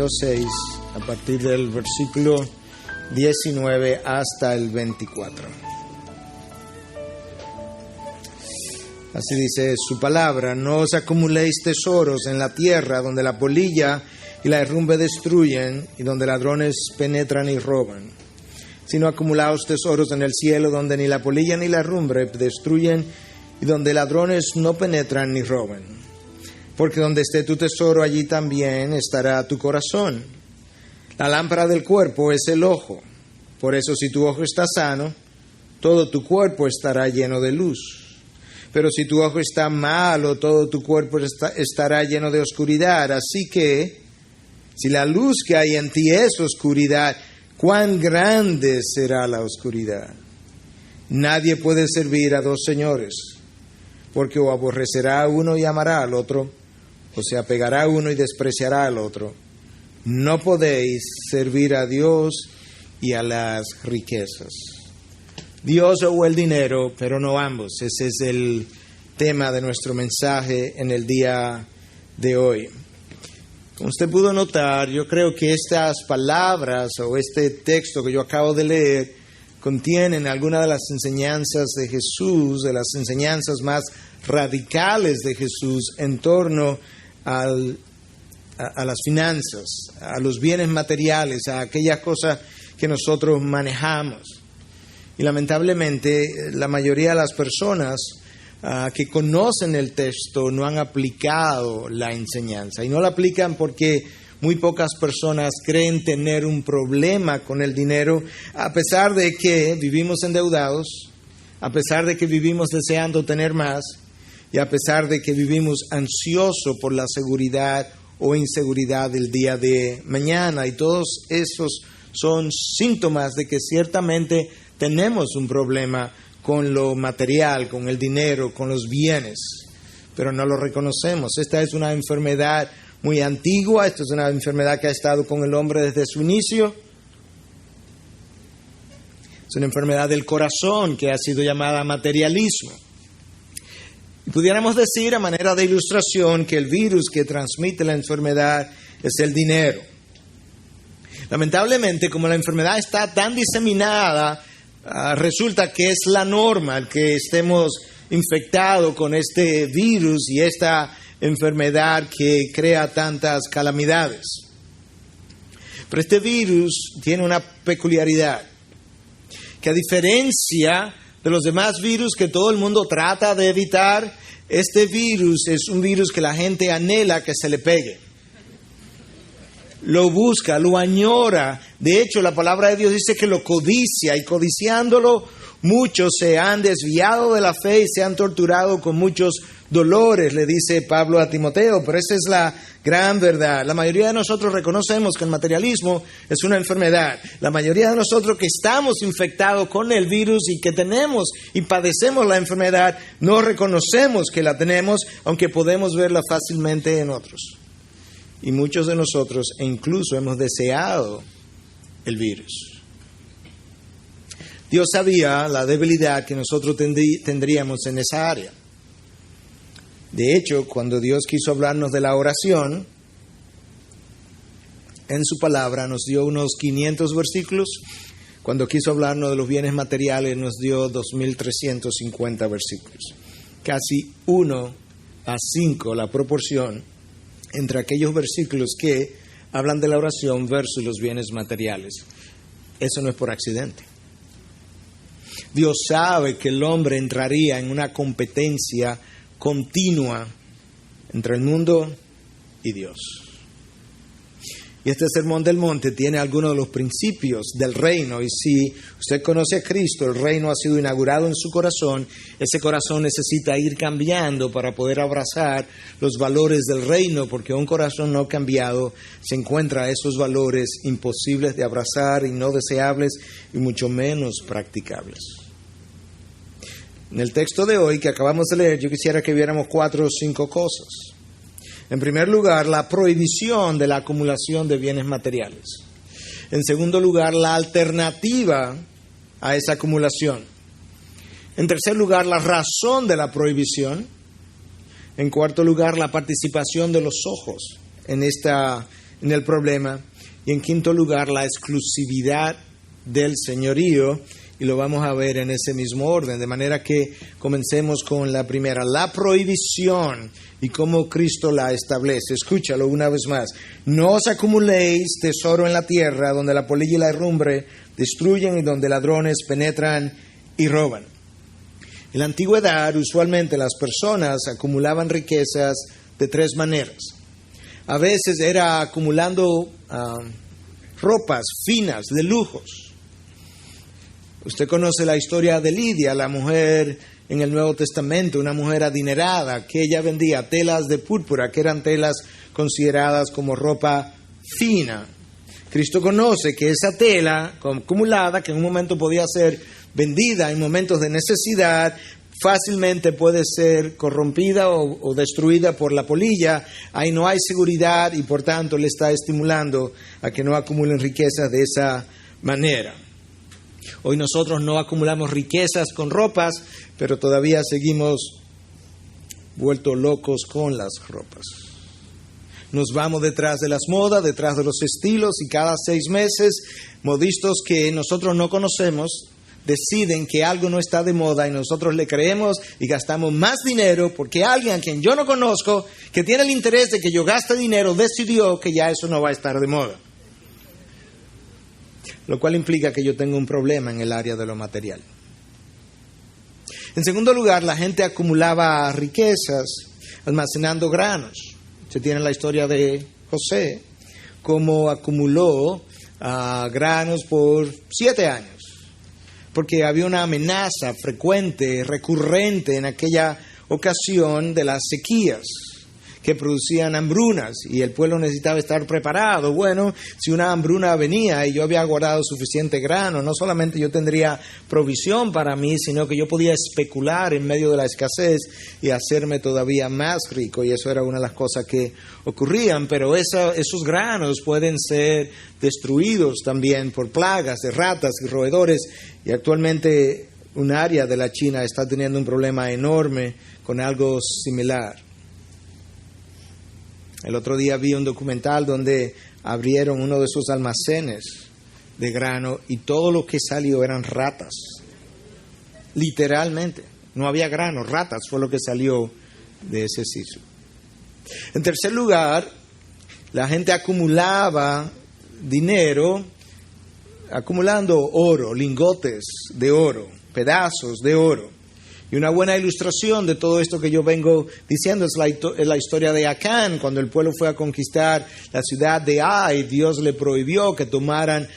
Mateo 6, a partir del versículo 19 hasta el 24. Así dice su palabra: no os acumuléis tesoros en la tierra, donde la polilla y la herrumbre destruyen, y donde ladrones penetran y roban. Sino acumulaos tesoros en el cielo, donde ni la polilla ni la herrumbre destruyen, y donde ladrones no penetran ni roban. Porque donde esté tu tesoro, allí también estará tu corazón. La lámpara del cuerpo es el ojo. Por eso, si tu ojo está sano, todo tu cuerpo estará lleno de luz. Pero si tu ojo está malo, todo tu cuerpo estará lleno de oscuridad. Así que, si la luz que hay en ti es oscuridad, ¿cuán grande será la oscuridad? Nadie puede servir a dos señores, porque o aborrecerá a uno y amará al otro, o se apegará a uno y despreciará al otro. No podéis servir a Dios y a las riquezas. Dios o el dinero, pero no ambos. Ese es el tema de nuestro mensaje en el día de hoy. Como usted pudo notar, yo creo que estas palabras o este texto que yo acabo de leer contienen algunas de las enseñanzas de Jesús, de las enseñanzas más radicales de Jesús en torno a las finanzas, a los bienes materiales, a aquellas cosas que nosotros manejamos. Y lamentablemente la mayoría de las personas que conocen el texto no han aplicado la enseñanza. Y no la aplican porque muy pocas personas creen tener un problema con el dinero, a pesar de que vivimos endeudados, a pesar de que vivimos deseando tener más, y a pesar de que vivimos ansiosos por la seguridad o inseguridad del día de mañana. Y todos esos son síntomas de que ciertamente tenemos un problema con lo material, con el dinero, con los bienes, pero no lo reconocemos. Esta es una enfermedad muy antigua, esta es una enfermedad que ha estado con el hombre desde su inicio. Es una enfermedad del corazón que ha sido llamada materialismo. Y pudiéramos decir a manera de ilustración que el virus que transmite la enfermedad es el dinero. Lamentablemente, como la enfermedad está tan diseminada, resulta que es la norma el que estemos infectados con este virus y esta enfermedad que crea tantas calamidades. Pero este virus tiene una peculiaridad, que a diferencia de los demás virus que todo el mundo trata de evitar, este virus es un virus que la gente anhela que se le pegue. Lo busca, lo añora. De hecho, la palabra de Dios dice que lo codicia, y codiciándolo muchos se han desviado de la fe y se han torturado con muchos dolores, le dice Pablo a Timoteo. Pero esa es la gran verdad. La mayoría de nosotros reconocemos que el materialismo es una enfermedad. La mayoría de nosotros que estamos infectados con el virus y que tenemos y padecemos la enfermedad, no reconocemos que la tenemos, aunque podemos verla fácilmente en otros. Y muchos de nosotros incluso hemos deseado el virus. Dios sabía la debilidad que nosotros tendríamos en esa área. De hecho, cuando Dios quiso hablarnos de la oración, en su palabra nos dio unos 500 versículos. Cuando quiso hablarnos de los bienes materiales, nos dio 2.350 versículos. Casi 1:5 la proporción entre aquellos versículos que hablan de la oración versus los bienes materiales. Eso no es por accidente. Dios sabe que el hombre entraría en una competencia continua entre el mundo y Dios. Y este Sermón del Monte tiene algunos de los principios del reino. Y si usted conoce a Cristo, el reino ha sido inaugurado en su corazón. Ese corazón necesita ir cambiando para poder abrazar los valores del reino, porque un corazón no cambiado se encuentra esos valores imposibles de abrazar y no deseables y mucho menos practicables. En el texto de hoy que acabamos de leer, yo quisiera que viéramos 4 o 5 cosas. En primer lugar, la prohibición de la acumulación de bienes materiales. En segundo lugar, la alternativa a esa acumulación. En tercer lugar, la razón de la prohibición. En cuarto lugar, la participación de los ojos en esta en el problema. Y en quinto lugar, la exclusividad del señorío, y lo vamos a ver en ese mismo orden, de manera que comencemos con la primera, la prohibición y cómo Cristo la establece. Escúchalo una vez más. No os acumuléis tesoro en la tierra, donde la polilla y la herrumbre destruyen y donde ladrones penetran y roban. En la antigüedad, usualmente las personas acumulaban riquezas de tres maneras. A veces era acumulando ropas finas, de lujos. Usted conoce la historia de Lidia, la mujer en el Nuevo Testamento, una mujer adinerada, que ella vendía telas de púrpura, que eran telas consideradas como ropa fina. Cristo conoce que esa tela acumulada, que en un momento podía ser vendida en momentos de necesidad, fácilmente puede ser corrompida o destruida por la polilla. Ahí no hay seguridad y por tanto le está estimulando a que no acumulen riquezas de esa manera. Hoy nosotros no acumulamos riquezas con ropas, pero todavía seguimos vueltos locos con las ropas. Nos vamos detrás de las modas, detrás de los estilos, y cada 6 meses modistas que nosotros no conocemos deciden que algo no está de moda y nosotros le creemos y gastamos más dinero porque alguien a quien yo no conozco, que tiene el interés de que yo gaste dinero, decidió que ya eso no va a estar de moda. Lo cual implica que yo tengo un problema en el área de lo material. En segundo lugar, la gente acumulaba riquezas almacenando granos. Se tiene la historia de José, cómo acumuló granos por 7 años. Porque había una amenaza frecuente, recurrente en aquella ocasión de las sequías que producían hambrunas y el pueblo necesitaba estar preparado. Bueno, si una hambruna venía y yo había guardado suficiente grano, no solamente yo tendría provisión para mí, sino que yo podía especular en medio de la escasez y hacerme todavía más rico, y eso era una de las cosas que ocurrían. Pero esos granos pueden ser destruidos también por plagas de ratas y roedores, y actualmente un área de la China está teniendo un problema enorme con algo similar. El otro día vi un documental donde abrieron uno de esos almacenes de grano y todo lo que salió eran ratas. Literalmente, no había grano, ratas fue lo que salió de ese sitio. En tercer lugar, la gente acumulaba dinero, acumulando oro, lingotes de oro, pedazos de oro. Y una buena ilustración de todo esto que yo vengo diciendo es la historia de Acán. Cuando el pueblo fue a conquistar la ciudad de Ai, Dios le prohibió que tomaran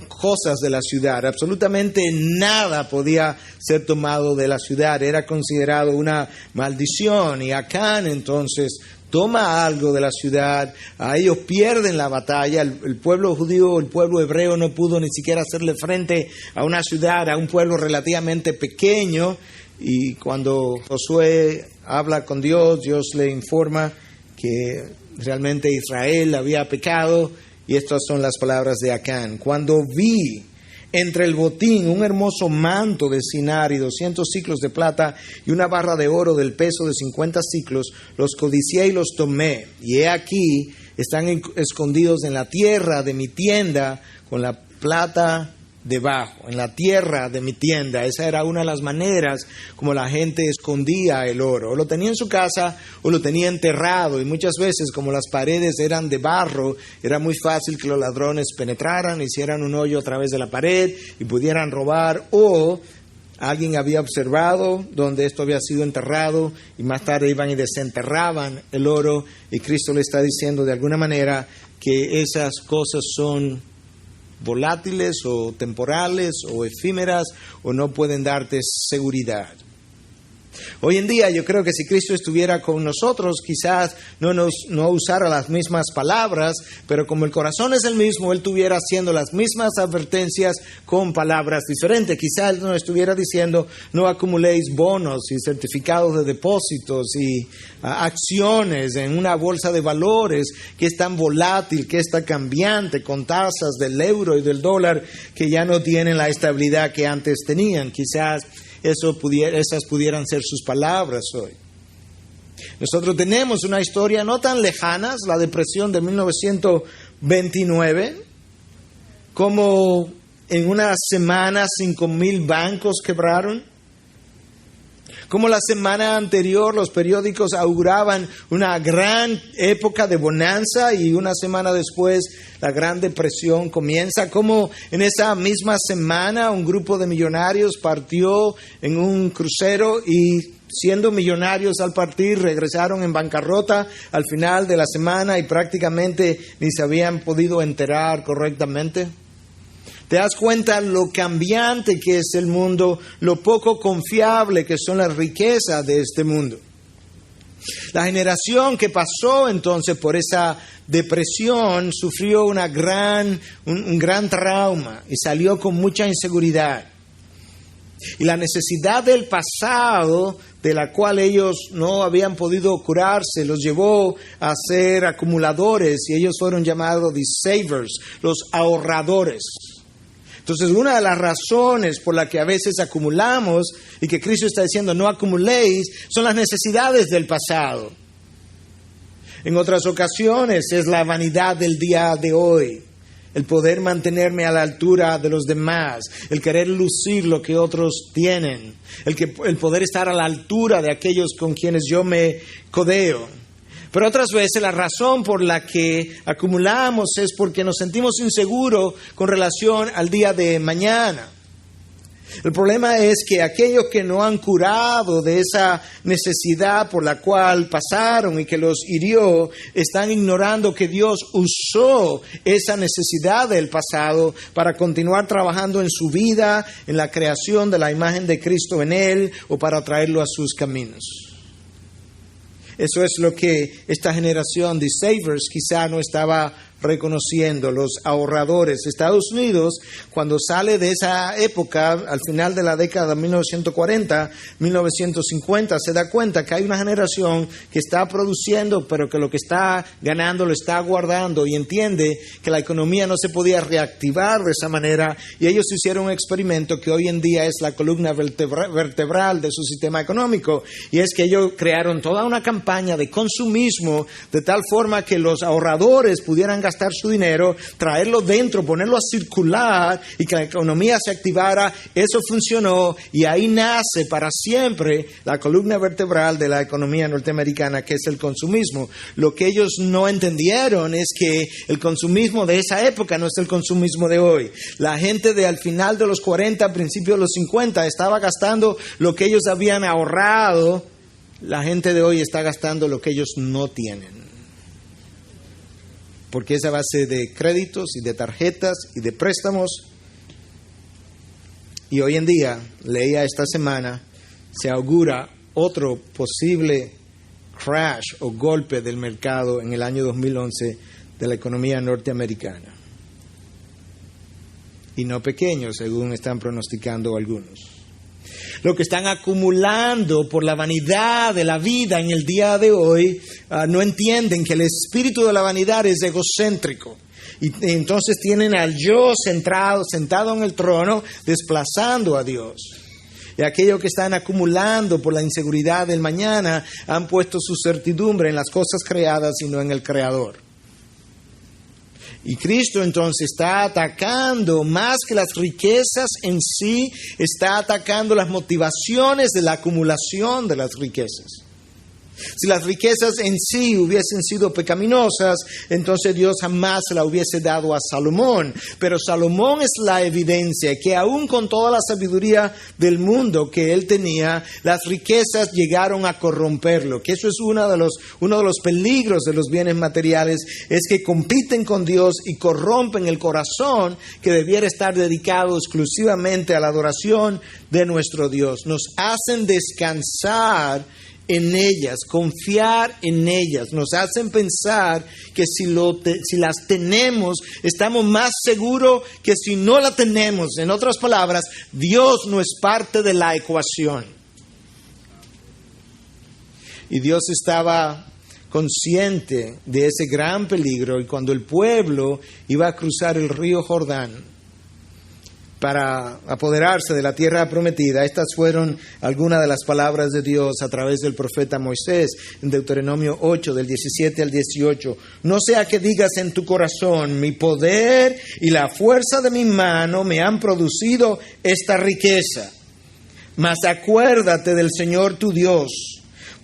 cosas de la ciudad. Absolutamente nada podía ser tomado de la ciudad. Era considerado una maldición. Y Acán entonces toma algo de la ciudad. A ellos pierden la batalla. El pueblo judío, el pueblo hebreo no pudo ni siquiera hacerle frente a una ciudad, a un pueblo relativamente pequeño. Y cuando Josué habla con Dios, Dios le informa que realmente Israel había pecado, y estas son las palabras de Acán. Cuando vi entre el botín un hermoso manto de Sinar y 200 siclos de plata y una barra de oro del peso de 50 siclos, los codicié y los tomé. Y he aquí, están escondidos en la tierra de mi tienda con la plata debajo, en la tierra de mi tienda. Esa era una de las maneras como la gente escondía el oro. O lo tenía en su casa o lo tenía enterrado, y muchas veces, como las paredes eran de barro, era muy fácil que los ladrones penetraran, hicieran un hoyo a través de la pared y pudieran robar, o alguien había observado donde esto había sido enterrado y más tarde iban y desenterraban el oro. Y Cristo le está diciendo de alguna manera que esas cosas son volátiles o temporales o efímeras, o no pueden darte seguridad. Hoy en día yo creo que si Cristo estuviera con nosotros, quizás no usara las mismas palabras, pero como el corazón es el mismo, Él estuviera haciendo las mismas advertencias con palabras diferentes. Quizás Él nos estuviera diciendo: no acumuléis bonos y certificados de depósitos y acciones en una bolsa de valores que es tan volátil, que es tan cambiante, con tasas del euro y del dólar que ya no tienen la estabilidad que antes tenían. Quizás esas pudieran ser sus palabras hoy. Nosotros tenemos una historia no tan lejana, la depresión de 1929, como en una semana 5,000 bancos quebraron. Como la semana anterior los periódicos auguraban una gran época de bonanza y una semana después la Gran Depresión comienza. Como en esa misma semana un grupo de millonarios partió en un crucero y siendo millonarios al partir regresaron en bancarrota al final de la semana y prácticamente ni se habían podido enterar correctamente. ¿Te das cuenta lo cambiante que es el mundo, lo poco confiable que son las riquezas de este mundo? La generación que pasó entonces por esa depresión sufrió un gran trauma y salió con mucha inseguridad. Y la necesidad del pasado, de la cual ellos no habían podido curarse, los llevó a ser acumuladores y ellos fueron llamados the savers, los ahorradores. Entonces, una de las razones por las que a veces acumulamos y que Cristo está diciendo no acumuléis son las necesidades del pasado. En otras ocasiones es la vanidad del día de hoy, el poder mantenerme a la altura de los demás, el querer lucir lo que otros tienen, el poder estar a la altura de aquellos con quienes yo me codeo. Pero otras veces la razón por la que acumulamos es porque nos sentimos inseguros con relación al día de mañana. El problema es que aquellos que no han curado de esa necesidad por la cual pasaron y que los hirió, están ignorando que Dios usó esa necesidad del pasado para continuar trabajando en su vida, en la creación de la imagen de Cristo en él o para traerlo a sus caminos. Eso es lo que esta generación de savers quizá no estaba reconociendo, los ahorradores. Estados Unidos, cuando sale de esa época, al final de la década de 1940, 1950, se da cuenta que hay una generación que está produciendo, pero que lo que está ganando lo está guardando y entiende que la economía no se podía reactivar de esa manera y ellos hicieron un experimento que hoy en día es la columna vertebral de su sistema económico y es que ellos crearon toda una campaña de consumismo de tal forma que los ahorradores pudieran gastar su dinero, traerlo dentro, ponerlo a circular y que la economía se activara. Eso funcionó y ahí nace para siempre la columna vertebral de la economía norteamericana, que es el consumismo. Lo que ellos no entendieron es que el consumismo de esa época no es el consumismo de hoy. La gente de al final de los 40, principios de los 50 estaba gastando lo que ellos habían ahorrado. La gente de hoy está gastando lo que ellos no tienen. Porque es a base de créditos y de tarjetas y de préstamos. Y hoy en día, leía esta semana, se augura otro posible crash o golpe del mercado en el año 2011 de la economía norteamericana. Y no pequeño, según están pronosticando algunos. Lo que están acumulando por la vanidad de la vida en el día de hoy, no entienden que el espíritu de la vanidad es egocéntrico. Y entonces tienen al yo sentado en el trono, desplazando a Dios. Y aquellos que están acumulando por la inseguridad del mañana han puesto su certidumbre en las cosas creadas y no en el Creador. Y Cristo entonces está atacando más que las riquezas en sí, está atacando las motivaciones de la acumulación de las riquezas. Si las riquezas en sí hubiesen sido pecaminosas, entonces Dios jamás se la hubiese dado a Salomón. Pero Salomón es la evidencia que aún con toda la sabiduría del mundo que él tenía, las riquezas llegaron a corromperlo. Que eso es uno de los peligros de los bienes materiales, es que compiten con Dios y corrompen el corazón que debiera estar dedicado exclusivamente a la adoración de nuestro Dios. Nos hacen descansar en ellas, confiar en ellas, nos hacen pensar que si las tenemos, estamos más seguros que si no la tenemos. En otras palabras, Dios no es parte de la ecuación. Y Dios estaba consciente de ese gran peligro y cuando el pueblo iba a cruzar el río Jordán para apoderarse de la tierra prometida. Estas fueron algunas de las palabras de Dios a través del profeta Moisés en Deuteronomio 8, del 17 al 18. No sea que digas en tu corazón, mi poder y la fuerza de mi mano me han producido esta riqueza. Mas acuérdate del Señor tu Dios,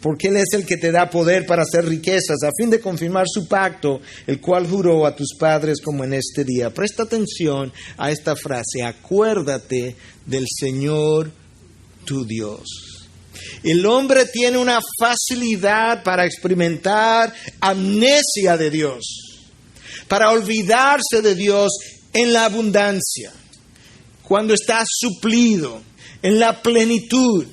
porque Él es el que te da poder para hacer riquezas, a fin de confirmar su pacto, el cual juró a tus padres como en este día. Presta atención a esta frase, acuérdate del Señor tu Dios. El hombre tiene una facilidad para experimentar amnesia de Dios, para olvidarse de Dios en la abundancia, cuando está suplido, en la plenitud.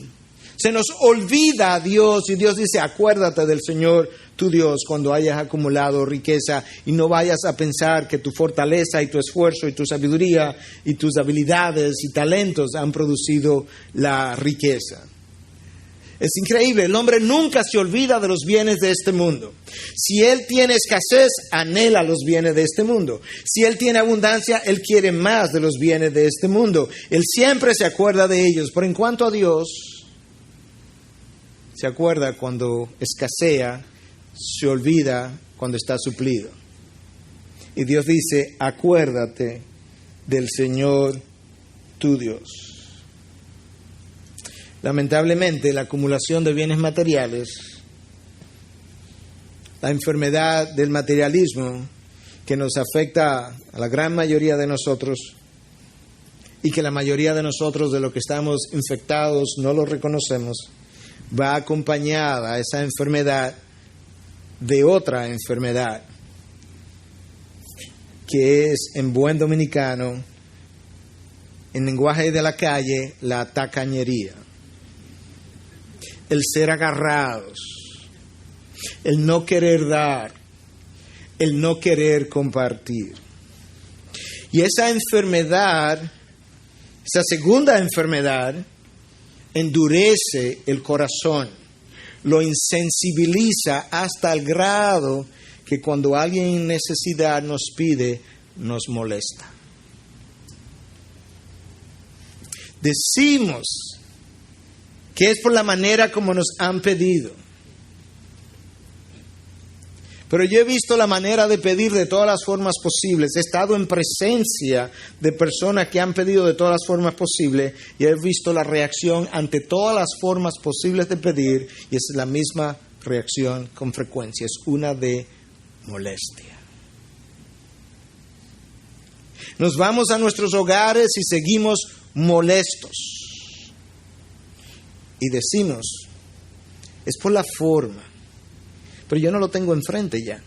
Se nos olvida a Dios y Dios dice, acuérdate del Señor tu Dios cuando hayas acumulado riqueza y no vayas a pensar que tu fortaleza y tu esfuerzo y tu sabiduría y tus habilidades y talentos han producido la riqueza. Es increíble, el hombre nunca se olvida de los bienes de este mundo. Si él tiene escasez, anhela los bienes de este mundo. Si él tiene abundancia, él quiere más de los bienes de este mundo. Él siempre se acuerda de ellos. Pero en cuanto a Dios, se acuerda cuando escasea, se olvida cuando está suplido. Y Dios dice, acuérdate del Señor tu Dios. Lamentablemente, la acumulación de bienes materiales, la enfermedad del materialismo que nos afecta a la gran mayoría de nosotros y que la mayoría de nosotros de los que estamos infectados no lo reconocemos, va acompañada a esa enfermedad de otra enfermedad que es, en buen dominicano, en lenguaje de la calle, la tacañería. El ser agarrados, el no querer dar, el no querer compartir. Y esa enfermedad, esa segunda enfermedad, endurece el corazón, lo insensibiliza hasta el grado que cuando alguien en necesidad nos pide, nos molesta. Decimos que es por la manera como nos han pedido. Pero yo he visto la manera de pedir de todas las formas posibles. He estado en presencia de personas que han pedido de todas las formas posibles y he visto la reacción ante todas las formas posibles de pedir y es la misma reacción con frecuencia. Es una de molestia. Nos vamos a nuestros hogares y seguimos molestos. Y decimos, es por la forma, pero yo no lo tengo enfrente ya.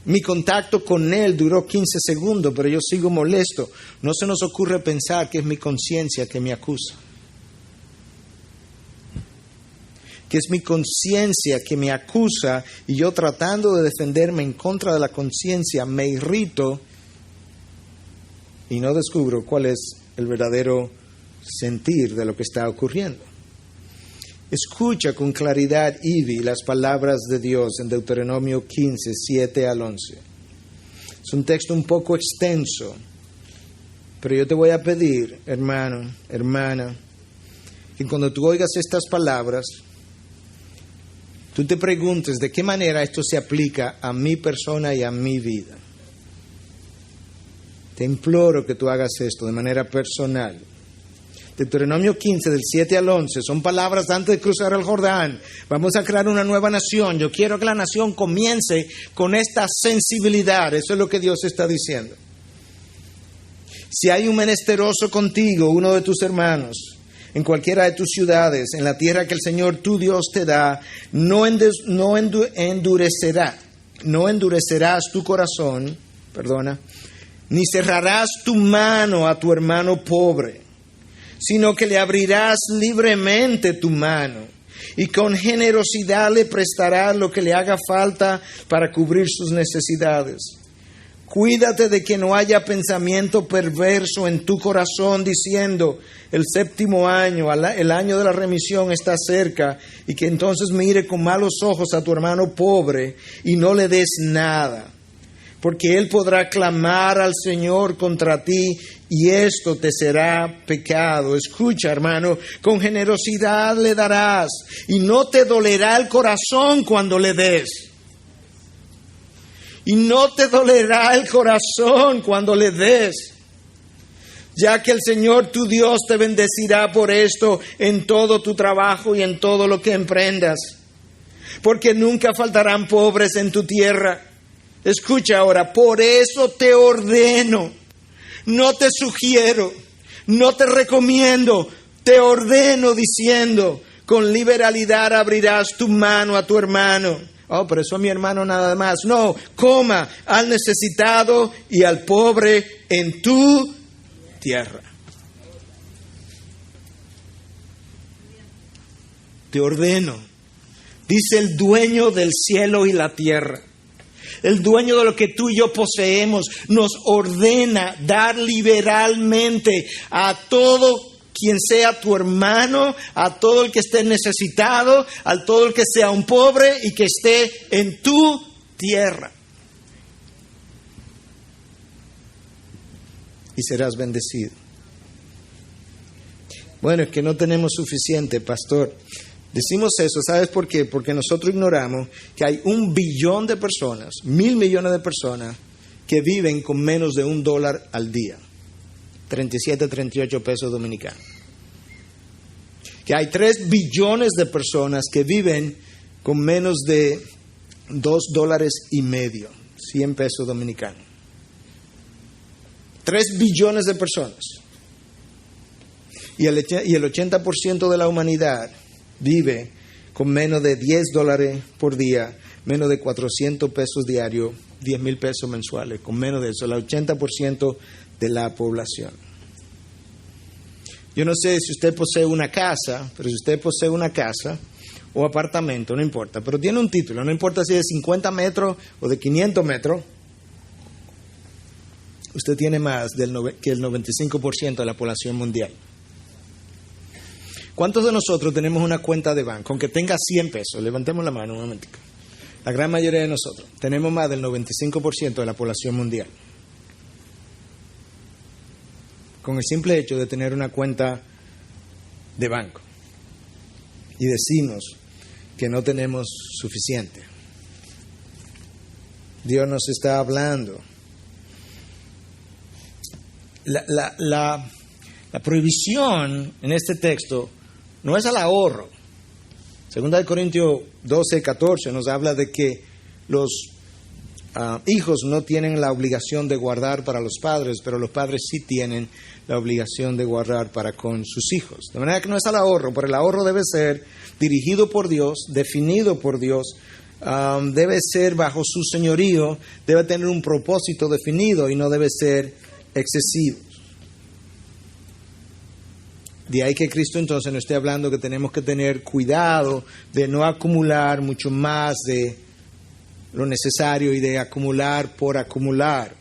Mi contacto con él duró 15 segundos, pero yo sigo molesto. No se nos ocurre pensar que es mi conciencia que me acusa. Que es mi conciencia que me acusa y yo tratando de defenderme en contra de la conciencia me irrito y no descubro cuál es el verdadero sentir de lo que está ocurriendo. Escucha con claridad, Ivy, las palabras de Dios en Deuteronomio 15, 7 al 11. Es un texto un poco extenso, pero yo te voy a pedir, hermano, hermana, que cuando tú oigas estas palabras, tú te preguntes de qué manera esto se aplica a mi persona y a mi vida. Te imploro que tú hagas esto de manera personal. Deuteronomio 15, del 7 al 11, son palabras antes de cruzar el Jordán. Vamos a crear una nueva nación. Yo quiero que la nación comience con esta sensibilidad. Eso es lo que Dios está diciendo. Si hay un menesteroso contigo, uno de tus hermanos, en cualquiera de tus ciudades, en la tierra que el Señor tu Dios te da, no endurecerás tu corazón, ni cerrarás tu mano a tu hermano pobre, sino que le abrirás libremente tu mano y con generosidad le prestarás lo que le haga falta para cubrir sus necesidades. Cuídate de que no haya pensamiento perverso en tu corazón diciendo, el 7º año, el año de la remisión está cerca, y que entonces mire con malos ojos a tu hermano pobre y no le des nada. Porque él podrá clamar al Señor contra ti y esto te será pecado. Escucha, hermano, con generosidad le darás y no te dolerá el corazón cuando le des. Y no te dolerá el corazón cuando le des, ya que el Señor tu Dios te bendecirá por esto en todo tu trabajo y en todo lo que emprendas, porque nunca faltarán pobres en tu tierra. Escucha ahora, por eso te ordeno, no te sugiero, no te recomiendo, te ordeno diciendo, con liberalidad abrirás tu mano a tu hermano. Oh, pero eso a mi hermano nada más. No, coma al necesitado y al pobre en tu tierra. Te ordeno, dice el dueño del cielo y la tierra, el dueño de lo que tú y yo poseemos, nos ordena dar liberalmente a todo quien sea tu hermano, a todo el que esté necesitado, a todo el que sea un pobre y que esté en tu tierra. Y serás bendecido. Bueno, es que no tenemos suficiente, pastor. Decimos eso, ¿sabes por qué? Porque nosotros ignoramos que hay 1 billón de personas, 1,000 millones de personas que viven con menos de $1 al día. 37, 38 pesos dominicanos. Que hay 3 billones de personas que viven con menos de $2.50, 100 pesos dominicanos. 3 billones de personas. Y el 80% de la humanidad vive con menos de $10 por día, menos de 400 pesos diarios, 10,000 pesos mensuales, con menos de eso, el 80% de la población. Yo no sé si usted posee una casa, pero si usted posee una casa o apartamento, no importa, pero tiene un título, no importa si es de 50 metros o de 500 metros, usted tiene más que el 95% de la población mundial. ¿Cuántos de nosotros tenemos una cuenta de banco, aunque tenga 100 pesos? Levantemos la mano un momentico. La gran mayoría de nosotros tenemos más del 95% de la población mundial. Con el simple hecho de tener una cuenta de banco. Y decimos que no tenemos suficiente. Dios nos está hablando. La prohibición en este texto no es al ahorro. Segunda de Corintios 12, 14 nos habla de que los hijos no tienen la obligación de guardar para los padres, pero los padres sí tienen la obligación de guardar para con sus hijos. De manera que no es al ahorro, pero el ahorro debe ser dirigido por Dios, definido por Dios, debe ser bajo su señorío, debe tener un propósito definido y no debe ser excesivo. De ahí que Cristo entonces nos esté hablando que tenemos que tener cuidado de no acumular mucho más de lo necesario y de acumular por acumular.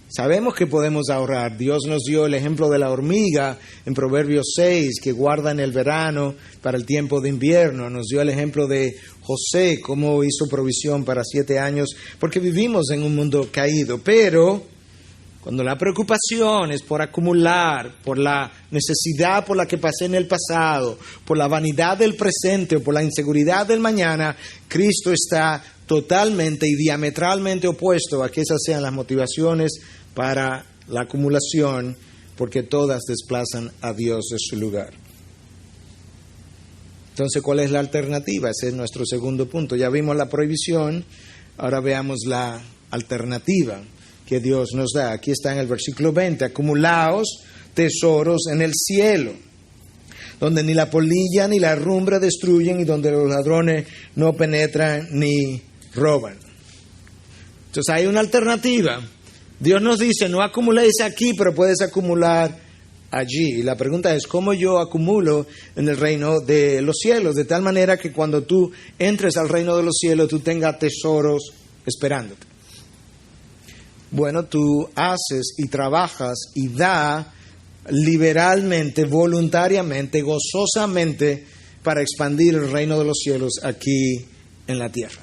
Sabemos que podemos ahorrar. Dios nos dio el ejemplo de la hormiga en Proverbios 6, que guarda en el verano para el tiempo de invierno. Nos dio el ejemplo de José, cómo hizo provisión para 7 años, porque vivimos en un mundo caído. Pero cuando la preocupación es por acumular, por la necesidad por la que pasé en el pasado, por la vanidad del presente o por la inseguridad del mañana, Cristo está totalmente y diametralmente opuesto a que esas sean las motivaciones para la acumulación, porque todas desplazan a Dios de su lugar. Entonces, ¿cuál es la alternativa? Ese es nuestro segundo punto. Ya vimos la prohibición, ahora veamos la alternativa que Dios nos da. Aquí está en el versículo 20, acumulaos tesoros en el cielo, donde ni la polilla ni la herrumbre destruyen y donde los ladrones no penetran ni roban. Entonces hay una alternativa. Dios nos dice, no acumuléis aquí, pero puedes acumular allí. Y la pregunta es, ¿cómo yo acumulo en el reino de los cielos? De tal manera que cuando tú entres al reino de los cielos, tú tengas tesoros esperándote. Bueno, tú haces y trabajas y da liberalmente, voluntariamente, gozosamente para expandir el reino de los cielos aquí en la tierra.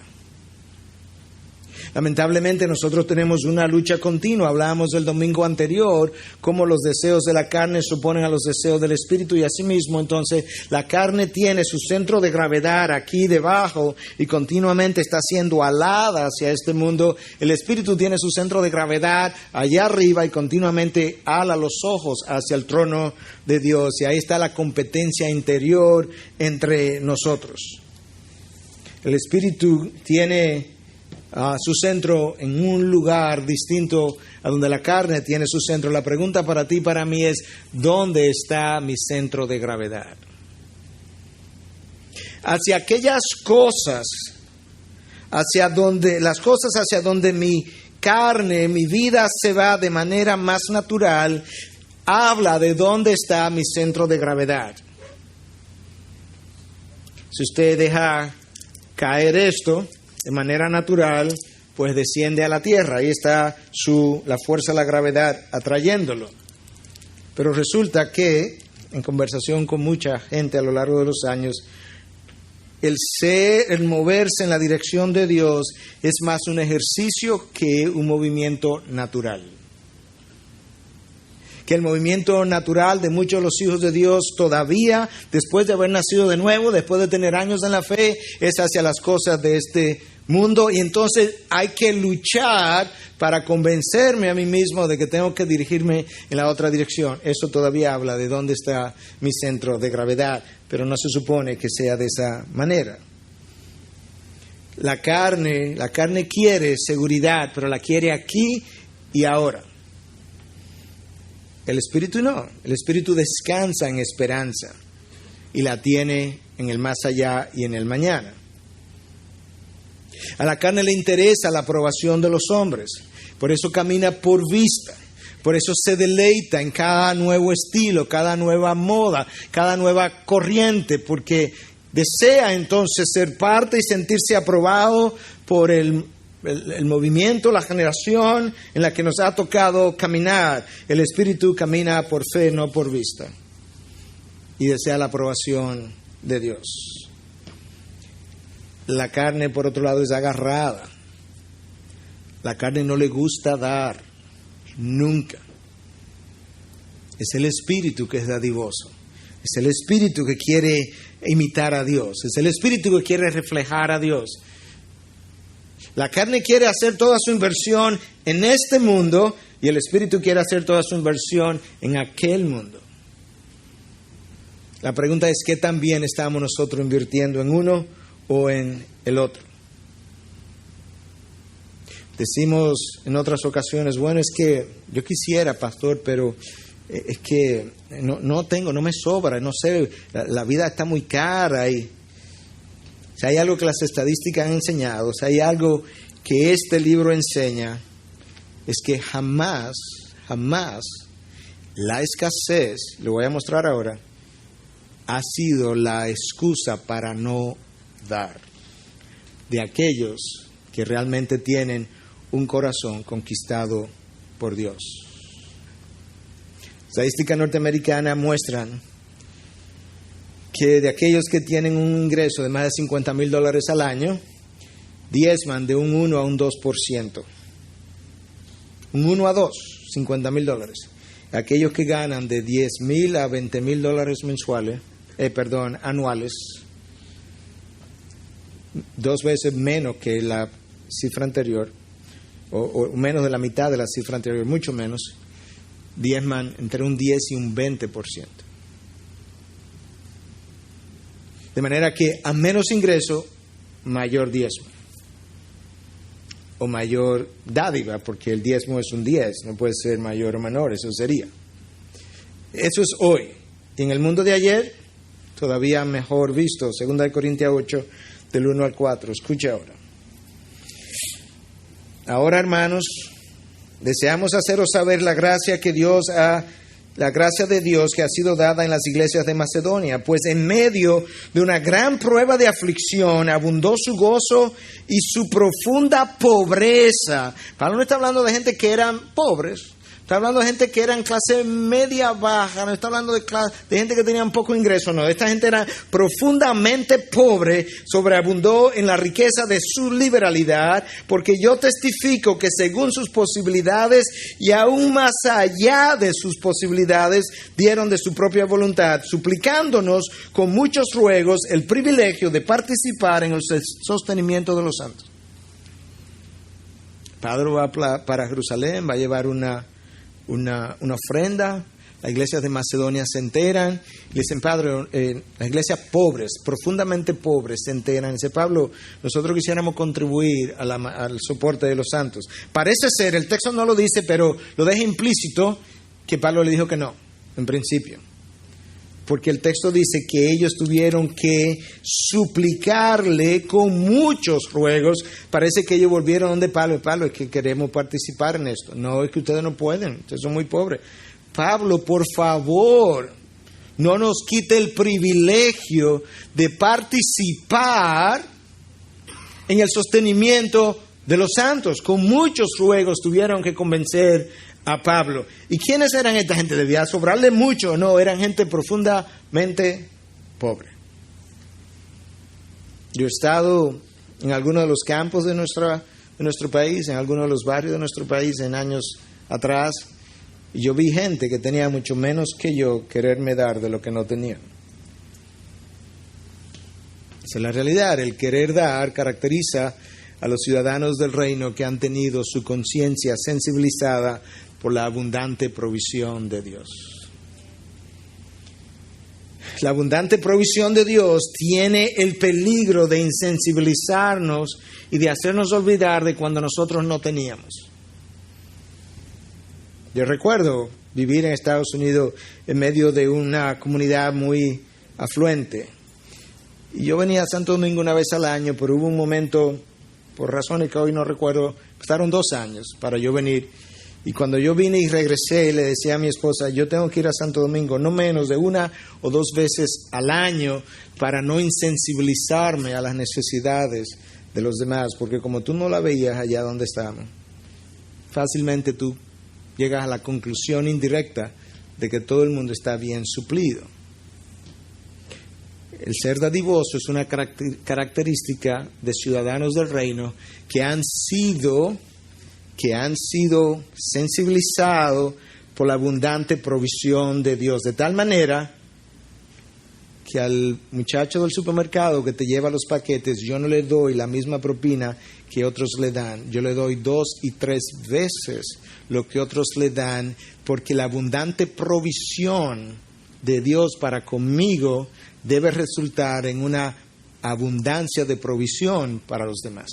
Lamentablemente nosotros tenemos una lucha continua. Hablábamos el domingo anterior cómo los deseos de la carne se oponen a los deseos del espíritu, y asimismo entonces la carne tiene su centro de gravedad aquí debajo y continuamente está siendo alada hacia este mundo. El espíritu tiene su centro de gravedad allá arriba y continuamente ala los ojos hacia el trono de Dios, y ahí está la competencia interior entre nosotros. El espíritu tiene su centro en un lugar distinto a donde la carne tiene su centro. La pregunta para ti y para mí es: ¿dónde está mi centro de gravedad? Hacia aquellas cosas, hacia donde mi carne, mi vida se va de manera más natural, habla de dónde está mi centro de gravedad. Si usted deja caer esto de manera natural, pues desciende a la tierra. Ahí está la fuerza de la gravedad atrayéndolo. Pero resulta que, en conversación con mucha gente a lo largo de los años, el moverse en la dirección de Dios es más un ejercicio que un movimiento natural. Que el movimiento natural de muchos de los hijos de Dios todavía, después de haber nacido de nuevo, después de tener años en la fe, es hacia las cosas de este mundo, y entonces hay que luchar para convencerme a mí mismo de que tengo que dirigirme en la otra dirección. Eso todavía habla de dónde está mi centro de gravedad, pero no se supone que sea de esa manera. La carne quiere seguridad, pero la quiere aquí y ahora. El espíritu no. El espíritu descansa en esperanza y la tiene en el más allá y en el mañana. A la carne le interesa la aprobación de los hombres, por eso camina por vista, por eso se deleita en cada nuevo estilo, cada nueva moda, cada nueva corriente, porque desea entonces ser parte y sentirse aprobado por el movimiento, la generación en la que nos ha tocado caminar. El espíritu camina por fe, no por vista, y desea la aprobación de Dios. La carne, por otro lado, es agarrada. La carne no le gusta dar, nunca. Es el espíritu que es dadivoso. Es el espíritu que quiere imitar a Dios. Es el espíritu que quiere reflejar a Dios. La carne quiere hacer toda su inversión en este mundo y el espíritu quiere hacer toda su inversión en aquel mundo. La pregunta es: ¿qué tan bien estamos nosotros invirtiendo en uno o en el otro? Decimos en otras ocasiones: bueno, es que yo quisiera, pastor, pero es que no tengo, no me sobra, no sé, la vida está muy cara. Y si hay algo que las estadísticas han enseñado, si hay algo que este libro enseña, es que jamás la escasez, lo voy a mostrar ahora, ha sido la excusa para no dar, de aquellos que realmente tienen un corazón conquistado por Dios. Estadísticas norteamericanas muestran que de aquellos que tienen un ingreso de más de $50,000 al año, diezman de un 1 a un 2%. Un 1 a 2, $50,000. Aquellos que ganan de $10,000 a $20,000 anuales, 2 veces menos que la cifra anterior, o menos de la mitad de la cifra anterior, mucho menos, diezman entre un 10 y un 20%. De manera que a menos ingreso, mayor diezmo. O mayor dádiva, porque el diezmo es un 10, no puede ser mayor o menor, eso sería. Eso es hoy. Y en el mundo de ayer, todavía mejor visto, 2 Corintios 8, del 1 al 4. Escucha ahora. Ahora, hermanos, deseamos haceros saber la gracia de Dios que ha sido dada en las iglesias de Macedonia, pues en medio de una gran prueba de aflicción abundó su gozo y su profunda pobreza. Pablo no está hablando de gente que eran pobres, Está hablando de gente que eran clase media baja, no está hablando de gente que tenían poco ingreso, no. Esta gente era profundamente pobre, sobreabundó en la riqueza de su liberalidad, porque yo testifico que según sus posibilidades y aún más allá de sus posibilidades, dieron de su propia voluntad, suplicándonos con muchos ruegos el privilegio de participar en el sostenimiento de los santos. Pedro va para Jerusalén, va a llevar una ofrenda. Las iglesias de Macedonia se enteran. Le dicen, Padre, las iglesias pobres, profundamente pobres, se enteran. Dice, Pablo, nosotros quisiéramos contribuir al soporte de los santos. Parece ser, el texto no lo dice, pero lo deja implícito que Pablo le dijo que no, en principio. Porque el texto dice que ellos tuvieron que suplicarle con muchos ruegos. Parece que ellos volvieron donde Pablo. Pablo, es que queremos participar en esto. No, es que ustedes no pueden, ustedes son muy pobres. Pablo, por favor, no nos quite el privilegio de participar en el sostenimiento de los santos. Con muchos ruegos tuvieron que convencer a Pablo. ¿Y quiénes eran esta gente? ¿Debía sobrarle mucho? No, eran gente profundamente pobre. Yo he estado en algunos de los campos de nuestro país, en algunos de los barrios de nuestro país en años atrás, y yo vi gente que tenía mucho menos que yo quererme dar de lo que no tenían. Esa es la realidad. El querer dar caracteriza a los ciudadanos del reino que han tenido su conciencia sensibilizada por la abundante provisión de Dios. La abundante provisión de Dios tiene el peligro de insensibilizarnos y de hacernos olvidar de cuando nosotros no teníamos. Yo recuerdo vivir en Estados Unidos en medio de una comunidad muy afluente. Y yo venía a Santo Domingo una vez al año, pero hubo un momento, por razones que hoy no recuerdo, pasaron 2 años para yo venir. Y cuando yo vine y regresé, le decía a mi esposa, yo tengo que ir a Santo Domingo no menos de 1 o 2 veces al año para no insensibilizarme a las necesidades de los demás, porque como tú no la veías allá donde estábamos, fácilmente tú llegas a la conclusión indirecta de que todo el mundo está bien suplido. El ser dadivoso es una característica de ciudadanos del reino que han sido sensibilizados por la abundante provisión de Dios, de tal manera que al muchacho del supermercado que te lleva los paquetes, yo no le doy la misma propina que otros le dan. Yo le doy 2 y 3 veces lo que otros le dan, porque la abundante provisión de Dios para conmigo debe resultar en una abundancia de provisión para los demás.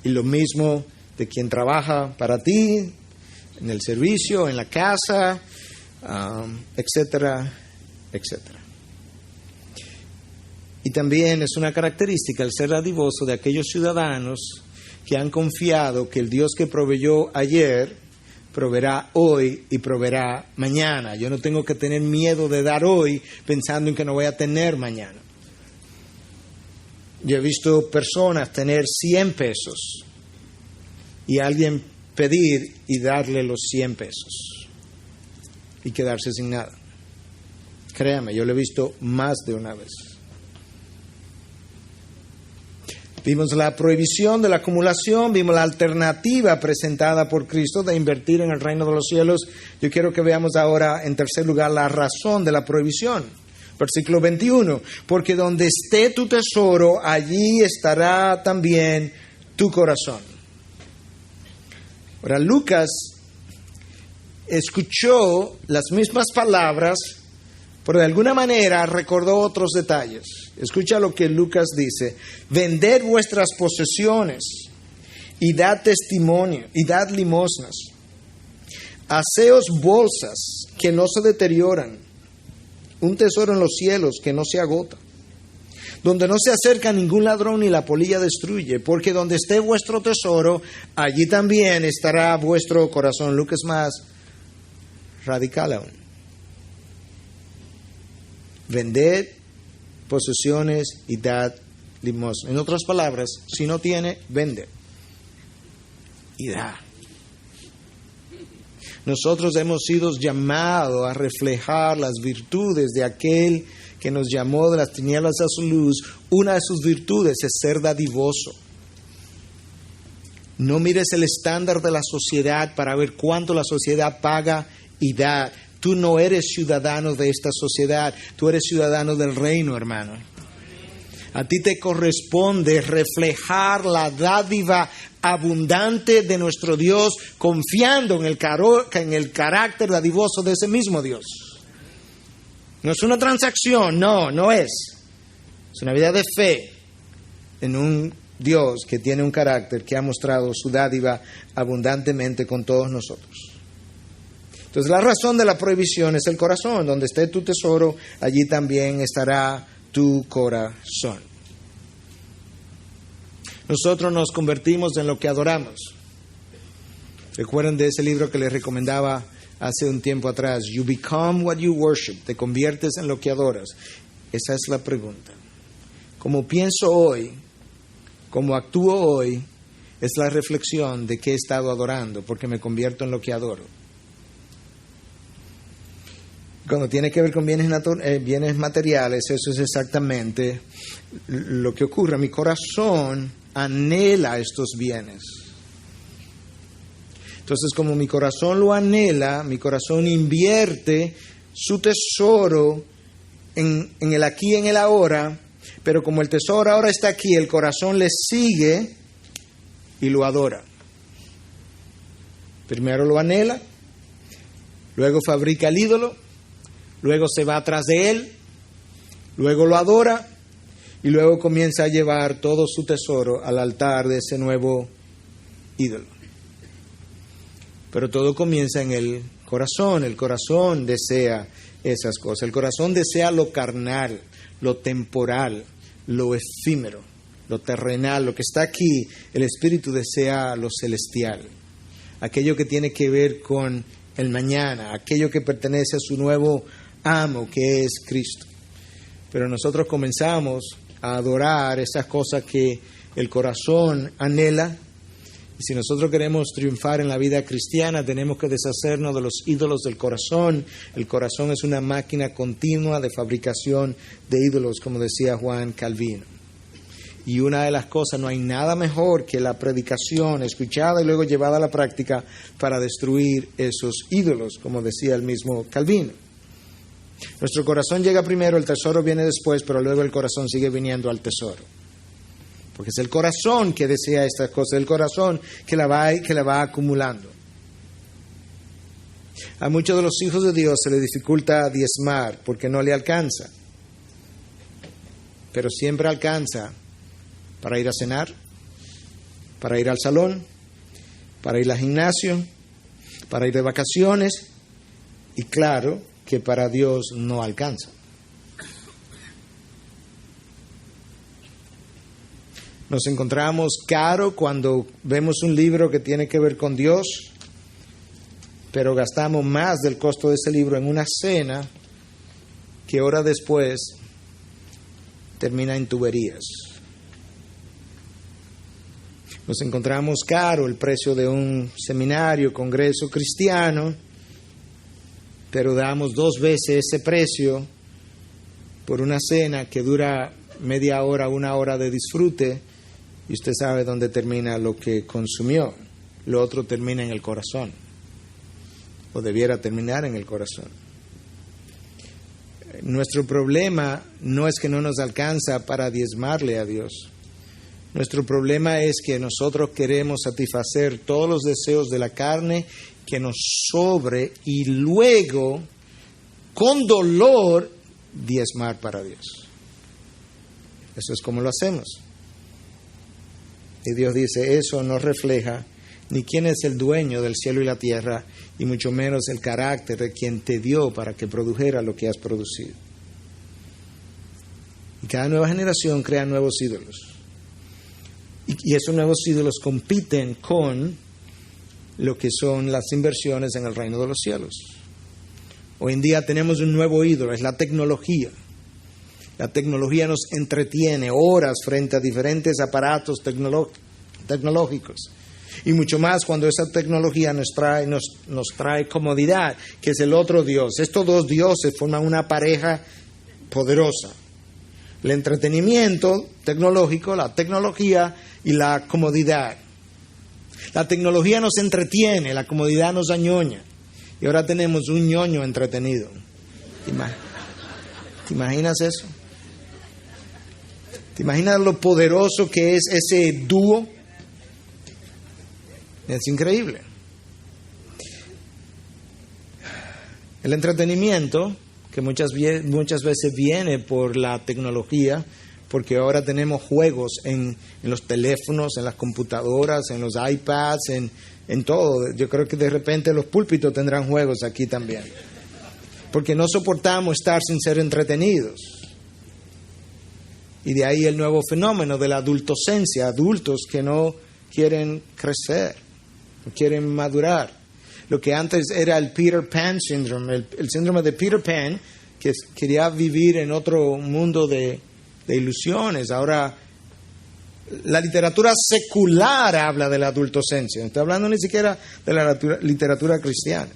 Y lo mismo de quien trabaja para ti, en el servicio, en la casa, etcétera, etcétera. Y también es una característica el ser dadivoso de aquellos ciudadanos que han confiado que el Dios que proveyó ayer proveerá hoy y proveerá mañana. Yo no tengo que tener miedo de dar hoy pensando en que no voy a tener mañana. Yo he visto personas tener 100 pesos y alguien pedir y darle los 100 pesos y quedarse sin nada. Créame, yo lo he visto más de una vez. Vimos la prohibición de la acumulación, vimos la alternativa presentada por Cristo de invertir en el reino de los cielos. Yo quiero que veamos ahora, en tercer lugar, la razón de la prohibición. Versículo 21, porque donde esté tu tesoro, allí estará también tu corazón. Ahora, Lucas escuchó las mismas palabras, pero de alguna manera recordó otros detalles. Escucha lo que Lucas dice: vended vuestras posesiones y dad testimonio y dad limosnas. Haceos bolsas que no se deterioran, un tesoro en los cielos que no se agota, donde no se acerca ningún ladrón ni la polilla destruye, porque donde esté vuestro tesoro, allí también estará vuestro corazón. Lucas más radical aún. Vended posesiones y dad limosna. En otras palabras, si no tiene, vende y da. Nosotros hemos sido llamados a reflejar las virtudes de aquel que nos llamó de las tinieblas a su luz. Una de sus virtudes es ser dadivoso. No mires el estándar de la sociedad para ver cuánto la sociedad paga y da. Tú no eres ciudadano de esta sociedad, tú eres ciudadano del reino, hermano. A ti te corresponde reflejar la dádiva abundante de nuestro Dios, confiando en el carácter dadivoso de ese mismo Dios. No es una transacción, no es. Es una vida de fe en un Dios que tiene un carácter que ha mostrado su dádiva abundantemente con todos nosotros. Entonces la razón de la prohibición es el corazón. Donde esté tu tesoro, allí también estará tu corazón. Nosotros nos convertimos en lo que adoramos. Recuerden de ese libro que les recomendaba hace un tiempo atrás. You become what you worship. Te conviertes en lo que adoras. Esa es la pregunta. Como pienso hoy, como actúo hoy, es la reflexión de qué he estado adorando, porque me convierto en lo que adoro. Cuando tiene que ver con bienes materiales, eso es exactamente lo que ocurre. Mi corazón anhela estos bienes. Entonces, como mi corazón lo anhela, mi corazón invierte su tesoro en el aquí y en el ahora, pero como el tesoro ahora está aquí, el corazón le sigue y lo adora. Primero lo anhela, luego fabrica el ídolo, luego se va atrás de él, luego lo adora y luego comienza a llevar todo su tesoro al altar de ese nuevo ídolo. Pero todo comienza en el corazón desea esas cosas, el corazón desea lo carnal, lo temporal, lo efímero, lo terrenal, lo que está aquí. El espíritu desea lo celestial, aquello que tiene que ver con el mañana, aquello que pertenece a su nuevo amo, que es Cristo. Pero nosotros comenzamos a adorar esas cosas que el corazón anhela, y si nosotros queremos triunfar en la vida cristiana, tenemos que deshacernos de los ídolos del corazón. El corazón es una máquina continua de fabricación de ídolos, como decía Juan Calvino. Y una de las cosas, no hay nada mejor que la predicación escuchada y luego llevada a la práctica para destruir esos ídolos, como decía el mismo Calvino. Nuestro corazón llega primero, el tesoro viene después, pero luego el corazón sigue viniendo al tesoro. Porque es el corazón que desea estas cosas, el corazón que la va acumulando. A muchos de los hijos de Dios se les dificulta diezmar porque no le alcanza. Pero siempre alcanza para ir a cenar, para ir al salón, para ir al gimnasio, para ir de vacaciones, y claro que para Dios no alcanza. Nos encontramos caro cuando vemos un libro que tiene que ver con Dios, pero gastamos más del costo de ese libro en una cena que horas después termina en tuberías. Nos encontramos caro el precio de un seminario, congreso cristiano, pero damos 2 veces ese precio por una cena que dura media hora, 1 hora de disfrute, y usted sabe dónde termina lo que consumió. Lo otro termina en el corazón, o debiera terminar en el corazón. Nuestro problema no es que no nos alcanza para diezmarle a Dios. Nuestro problema es que nosotros queremos satisfacer todos los deseos de la carne que nos sobre y luego, con dolor, diezmar para Dios. Eso es como lo hacemos. Y Dios dice, eso no refleja ni quién es el dueño del cielo y la tierra, y mucho menos el carácter de quien te dio para que produjera lo que has producido. Y cada nueva generación crea nuevos ídolos. Y esos nuevos ídolos compiten con lo que son las inversiones en el reino de los cielos. Hoy en día tenemos un nuevo ídolo, es la tecnología. La tecnología nos entretiene horas frente a diferentes aparatos tecnológicos. Y mucho más cuando esa tecnología nos trae comodidad, que es el otro Dios. Estos dos dioses forman una pareja poderosa. El entretenimiento tecnológico, la tecnología y la comodidad. La tecnología nos entretiene, la comodidad nos añoña. Y ahora tenemos un ñoño entretenido. ¿Te imaginas eso? ¿Te imaginas lo poderoso que es ese dúo? Es increíble. El entretenimiento, que muchas veces viene por la tecnología, porque ahora tenemos juegos en los teléfonos, en las computadoras, en los iPads, en todo. Yo creo que de repente los púlpitos tendrán juegos aquí también. Porque no soportamos estar sin ser entretenidos. Y de ahí el nuevo fenómeno de la adultoscencia, adultos que no quieren crecer, no quieren madurar. Lo que antes era el Peter Pan síndrome, el síndrome de Peter Pan, que quería vivir en otro mundo de ilusiones. Ahora, la literatura secular habla de la adultoscencia. No estoy hablando ni siquiera de la literatura cristiana.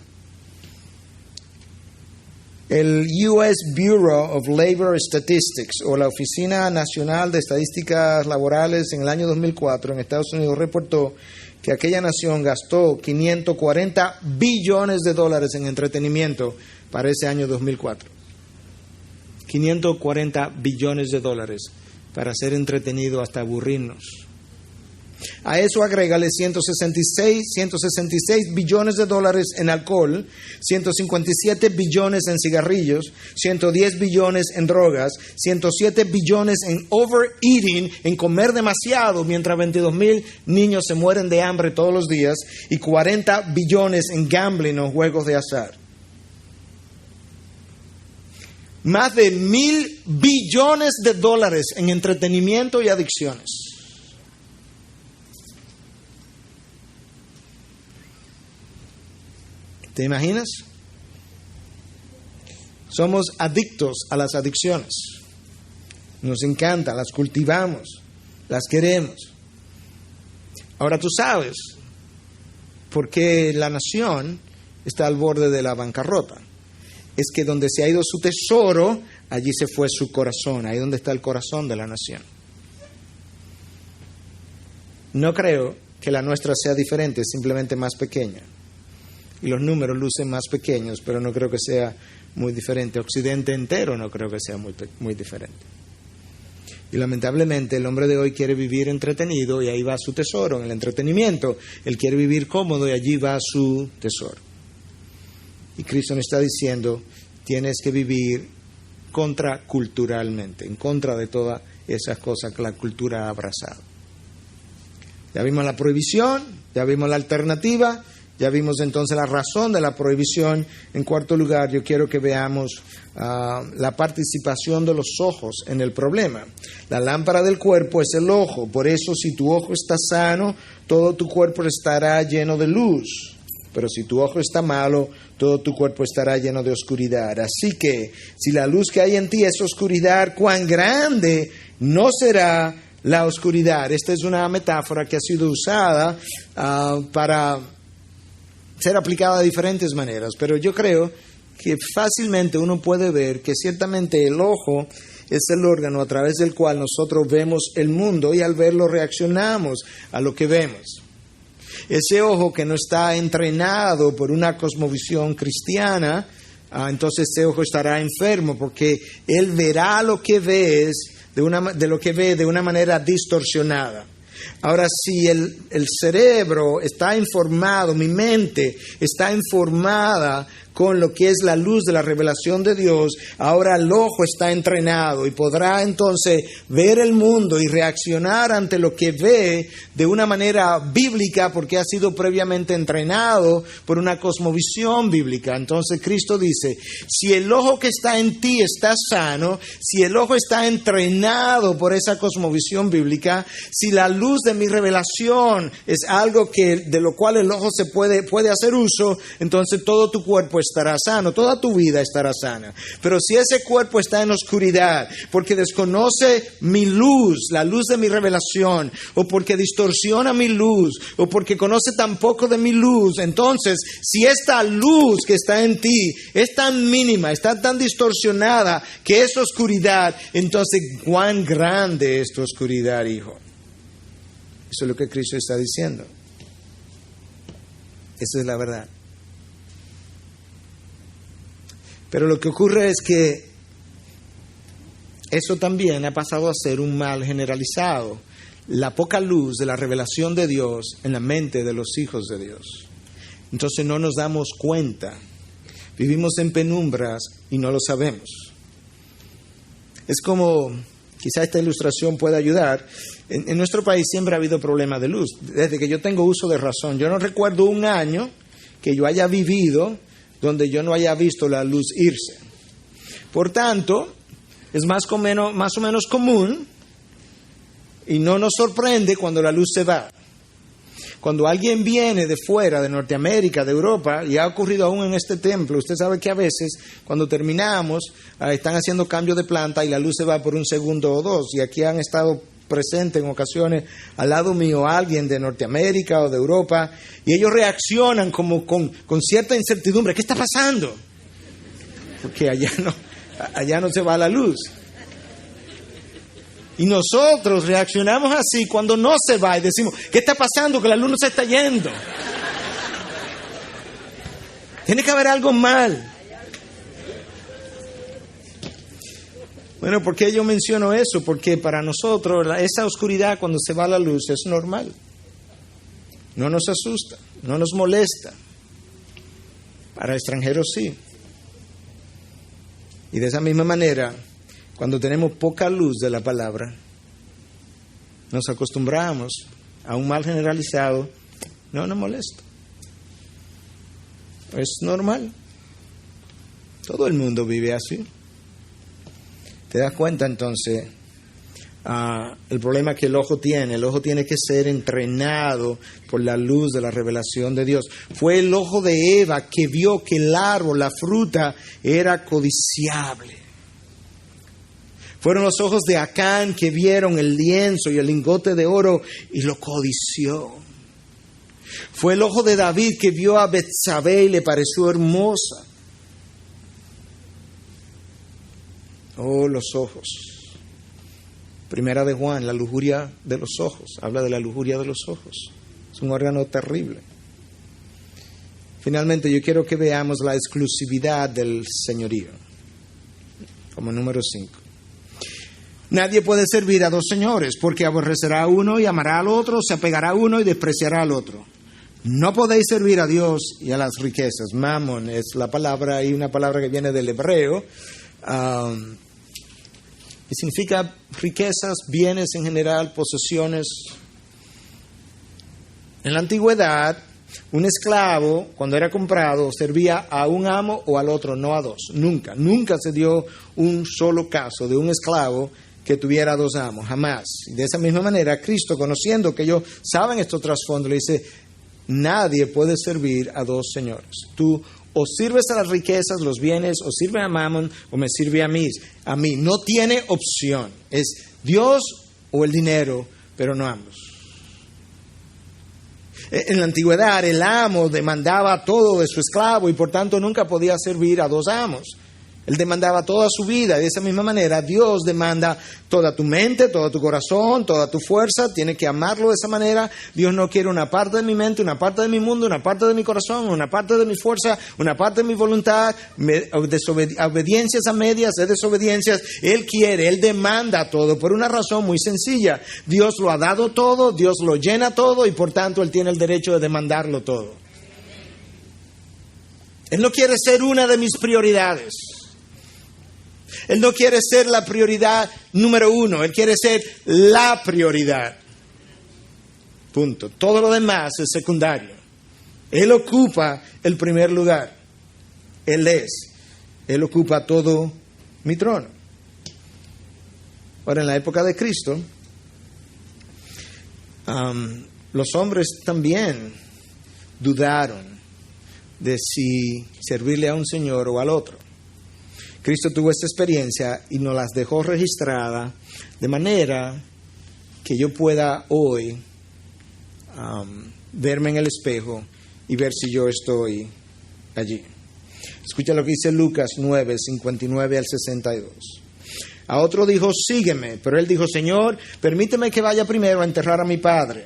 El US Bureau of Labor Statistics, o la Oficina Nacional de Estadísticas Laborales, en el año 2004 en Estados Unidos reportó que aquella nación gastó $540 billones en entretenimiento para ese año 2004. $540 billones para ser entretenido hasta aburrirnos. A eso agrégale 166 billones en alcohol, 157 billones en cigarrillos, 110 billones en drogas, 107 billones en overeating, en comer demasiado, mientras 22,000 niños se mueren de hambre todos los días, y 40 billones en gambling o juegos de azar. Más de $1,000 billones en entretenimiento y adicciones. ¿Te imaginas? Somos adictos a las adicciones. Nos encantan, las cultivamos, las queremos. Ahora tú sabes por qué la nación está al borde de la bancarrota. Es que donde se ha ido su tesoro, allí se fue su corazón. Ahí donde está el corazón de la nación. No creo que la nuestra sea diferente, simplemente más pequeña. Y los números lucen más pequeños, pero no creo que sea muy diferente. Occidente entero no creo que sea muy diferente. Y lamentablemente el hombre de hoy quiere vivir entretenido y ahí va su tesoro, en el entretenimiento. Él quiere vivir cómodo y allí va su tesoro. Y Cristo nos está diciendo, tienes que vivir contraculturalmente, en contra de todas esas cosas que la cultura ha abrazado. Ya vimos la prohibición, ya vimos la alternativa. Ya vimos entonces la razón de la prohibición. En cuarto lugar, yo quiero que veamos la participación de los ojos en el problema. La lámpara del cuerpo es el ojo. Por eso, si tu ojo está sano, todo tu cuerpo estará lleno de luz. Pero si tu ojo está malo, todo tu cuerpo estará lleno de oscuridad. Así que, si la luz que hay en ti es oscuridad, cuán grande no será la oscuridad. Esta es una metáfora que ha sido usada para ser aplicada de diferentes maneras, pero yo creo que fácilmente uno puede ver que ciertamente el ojo es el órgano a través del cual nosotros vemos el mundo y al verlo reaccionamos a lo que vemos. Ese ojo que no está entrenado por una cosmovisión cristiana, entonces ese ojo estará enfermo porque él verá lo que ve de una manera distorsionada. Ahora, si el cerebro está informado, mi mente está informada con lo que es la luz de la revelación de Dios, ahora el ojo está entrenado y podrá entonces ver el mundo y reaccionar ante lo que ve de una manera bíblica porque ha sido previamente entrenado por una cosmovisión bíblica. Entonces Cristo dice, si el ojo que está en ti está sano, si el ojo está entrenado por esa cosmovisión bíblica, si la luz de mi revelación es algo de lo cual el ojo se puede hacer uso, entonces todo tu cuerpo estará sano, toda tu vida estará sana. Pero si ese cuerpo está en oscuridad, porque desconoce mi luz, la luz de mi revelación, o porque distorsiona mi luz, o porque conoce tan poco de mi luz, entonces, si esta luz que está en ti es tan mínima, está tan distorsionada que es oscuridad, entonces, ¿cuán grande es tu oscuridad, hijo? Eso es lo que Cristo está diciendo. Esa es la verdad. Pero lo que ocurre es que eso también ha pasado a ser un mal generalizado. La poca luz de la revelación de Dios en la mente de los hijos de Dios. Entonces no nos damos cuenta. Vivimos en penumbras y no lo sabemos. Es como, quizá esta ilustración pueda ayudar. En nuestro país siempre ha habido problemas de luz. Desde que yo tengo uso de razón. Yo no recuerdo un año que yo haya vivido donde yo no haya visto la luz irse. Por tanto, es más o menos común y no nos sorprende cuando la luz se va. Cuando alguien viene de fuera, de Norteamérica, de Europa, y ha ocurrido aún en este templo, usted sabe que a veces, cuando terminamos, están haciendo cambio de planta y la luz se va por un segundo o dos. Y aquí han estado presentes en ocasiones al lado mío alguien de Norteamérica o de Europa, y ellos reaccionan como con cierta incertidumbre. ¿Qué está pasando? Porque allá no se va la luz. Y nosotros reaccionamos así cuando no se va y decimos, ¿qué está pasando? Que la luz no se está yendo. Tiene que haber algo mal. Bueno, ¿por qué yo menciono eso? Porque para nosotros esa oscuridad cuando se va la luz es normal. No nos asusta, no nos molesta. Para extranjeros sí. Y de esa misma manera, cuando tenemos poca luz de la palabra, nos acostumbramos a un mal generalizado, no nos molesta. Es normal. Todo el mundo vive así. ¿Te das cuenta entonces? El problema que el ojo tiene que ser entrenado por la luz de la revelación de Dios. Fue el ojo de Eva que vio que el árbol, la fruta, era codiciable. Fueron los ojos de Acán que vieron el lienzo y el lingote de oro y lo codició. Fue el ojo de David que vio a Betsabé y le pareció hermosa. Oh, los ojos. Primera de Juan, la lujuria de los ojos. Habla de la lujuria de los ojos. Es un órgano terrible. Finalmente, yo quiero que veamos la exclusividad del señorío. Como número 5. Nadie puede servir a dos señores, porque aborrecerá a uno y amará al otro, se apegará a uno y despreciará al otro. No podéis servir a Dios y a las riquezas. Mamón es la palabra, hay una palabra que viene del hebreo, que significa riquezas, bienes en general, posesiones. En la antigüedad, un esclavo, cuando era comprado, servía a un amo o al otro, no a dos. Nunca se dio un solo caso de un esclavo que tuviera dos amos, jamás. Y de esa misma manera, Cristo, conociendo que ellos saben estos trasfondos, le dice, nadie puede servir a dos señores. Tú o sirves a las riquezas, los bienes, o sirve a Mamón, o me sirve a mí. No tiene opción. Es Dios o el dinero, pero no ambos. En la antigüedad, el amo demandaba todo de su esclavo y por tanto nunca podía servir a dos amos. Él demandaba toda su vida y de esa misma manera Dios demanda toda tu mente, todo tu corazón, toda tu fuerza. Tiene que amarlo de esa manera. Dios no quiere una parte de mi mente, una parte de mi mundo, una parte de mi corazón, una parte de mi fuerza, una parte de mi voluntad. Obediencias a medias, desobediencias. Él quiere, Él demanda todo por una razón muy sencilla. Dios lo ha dado todo, Dios lo llena todo y por tanto Él tiene el derecho de demandarlo todo. Él no quiere ser una de mis prioridades. Él no quiere ser la prioridad número 1, Él quiere ser la prioridad. Punto. Todo lo demás es secundario. Él ocupa el primer lugar. Él ocupa todo mi trono. Ahora, en la época de Cristo, los hombres también dudaron de si servirle a un Señor o al otro. Cristo tuvo esta experiencia y nos las dejó registrada de manera que yo pueda hoy verme en el espejo y ver si yo estoy allí. Escucha lo que dice Lucas 9, 59 al 62. A otro dijo, sígueme, pero él dijo, Señor, permíteme que vaya primero a enterrar a mi padre.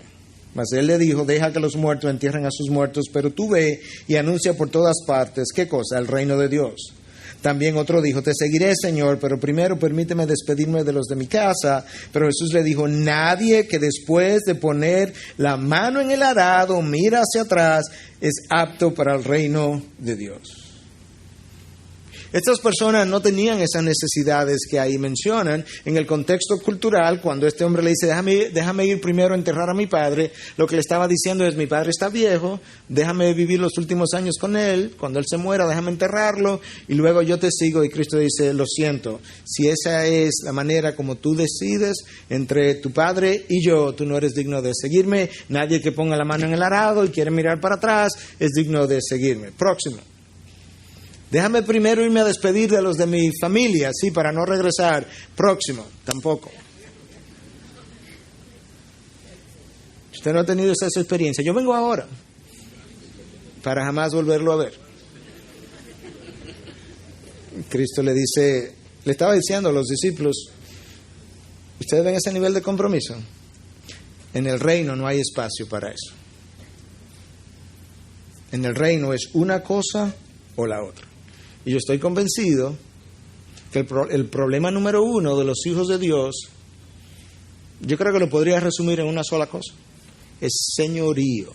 Mas él le dijo, deja que los muertos entierren a sus muertos, pero tú ve y anuncia por todas partes, ¿qué cosa? El reino de Dios. También otro dijo, te seguiré, Señor, pero primero permíteme despedirme de los de mi casa. Pero Jesús le dijo, nadie que después de poner la mano en el arado mira hacia atrás es apto para el reino de Dios. Estas personas no tenían esas necesidades que ahí mencionan. En el contexto cultural, cuando este hombre le dice, déjame ir primero a enterrar a mi padre, lo que le estaba diciendo es, mi padre está viejo, déjame vivir los últimos años con él, cuando él se muera, déjame enterrarlo, y luego yo te sigo. Y Cristo dice, lo siento, si esa es la manera como tú decides entre tu padre y yo, tú no eres digno de seguirme. Nadie que ponga la mano en el arado y quiere mirar para atrás es digno de seguirme. Próximo. Déjame primero irme a despedir de los de mi familia, sí, para no regresar. Próximo, tampoco. Usted no ha tenido esa experiencia. Yo vengo ahora, para jamás volverlo a ver. Cristo le estaba diciendo a los discípulos, ¿ustedes ven ese nivel de compromiso? En el reino no hay espacio para eso. En el reino es una cosa o la otra. Y yo estoy convencido que el problema número uno de los hijos de Dios, yo creo que lo podría resumir en una sola cosa, es señorío.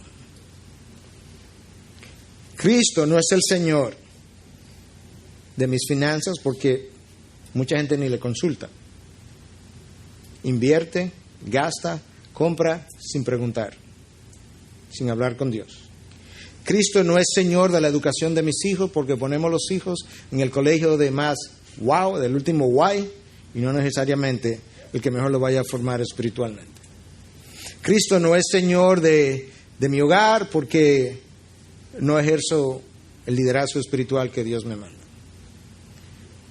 Cristo no es el Señor de mis finanzas porque mucha gente ni le consulta. Invierte, gasta, compra sin preguntar, sin hablar con Dios. Cristo no es Señor de la educación de mis hijos porque ponemos los hijos en el colegio de más wow, del último guay, y no necesariamente el que mejor lo vaya a formar espiritualmente. Cristo no es Señor de mi hogar porque no ejerzo el liderazgo espiritual que Dios me manda.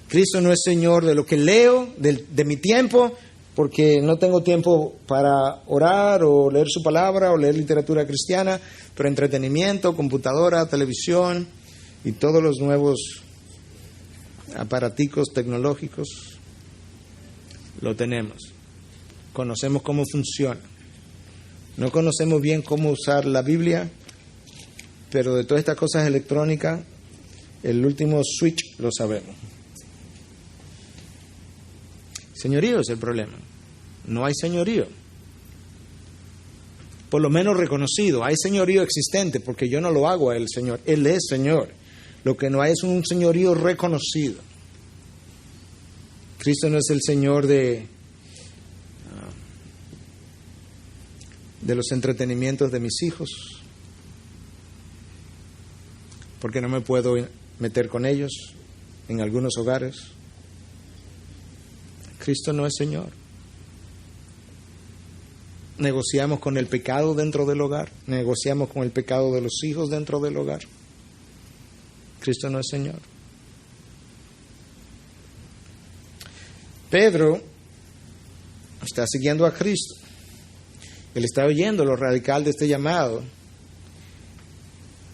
Cristo no es Señor de lo que leo, de mi tiempo, porque no tengo tiempo para orar o leer su palabra o leer literatura cristiana, pero entretenimiento, computadora, televisión y todos los nuevos aparaticos tecnológicos lo tenemos. Conocemos cómo funciona. No conocemos bien cómo usar la Biblia, pero de todas estas cosas electrónicas, el último switch lo sabemos. Señorío es el problema. No hay señorío. Por lo menos reconocido. Hay señorío existente porque yo no lo hago a él, Señor. Él es Señor. Lo que no hay es un señorío reconocido. Cristo no es el Señor de los entretenimientos de mis hijos, porque no me puedo meter con ellos en algunos hogares. Cristo no es Señor. Negociamos con el pecado dentro del hogar, negociamos con el pecado de los hijos dentro del hogar. Cristo no es Señor. Pedro está siguiendo a Cristo. Él está oyendo lo radical de este llamado.